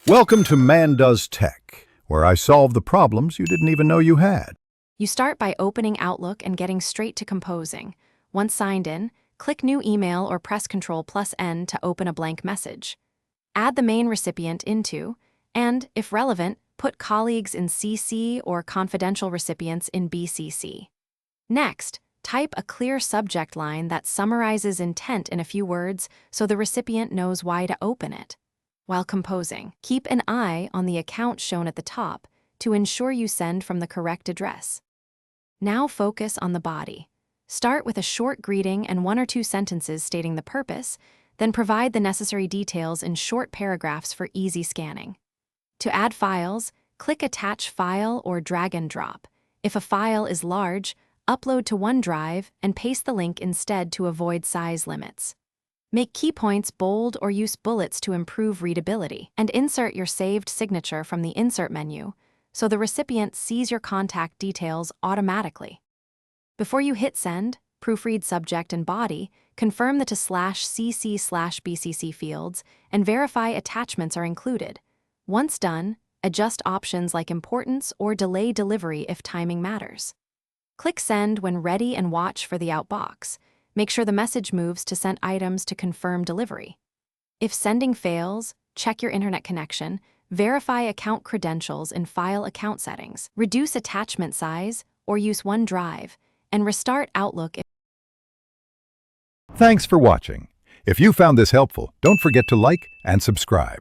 Welcome to Man Does Tech, where I solve the problems you didn't even know you had. You start by opening Outlook and getting straight to composing. Once signed in, click New Email or press Ctrl+N to open a blank message. Add the main recipient into, and, if relevant, put colleagues in CC or confidential recipients in BCC. Next, type a clear subject line that summarizes intent in a few words so the recipient knows why to open it. While composing, keep an eye on the account shown at the top to ensure you send from the correct address. Now focus on the body. Start with a short greeting and 1 or 2 sentences stating the purpose, then provide the necessary details in short paragraphs for easy scanning. To add files, click Attach File or drag and drop. If a file is large, upload to OneDrive and paste the link instead to avoid size limits. Make key points bold or use bullets to improve readability, and insert your saved signature from the Insert menu so the recipient sees your contact details automatically. Before you hit send, proofread subject and body, confirm the to /cc/bcc fields, and verify attachments are included. Once done, adjust options like importance or delay delivery if timing matters. Click send when ready and watch for the outbox. Make sure the message moves to sent items to confirm delivery. If sending fails, check your internet connection, verify account credentials in File Account Settings, reduce attachment size, or use OneDrive, and restart Outlook. Thanks for watching. If you found this helpful, don't forget to like and subscribe.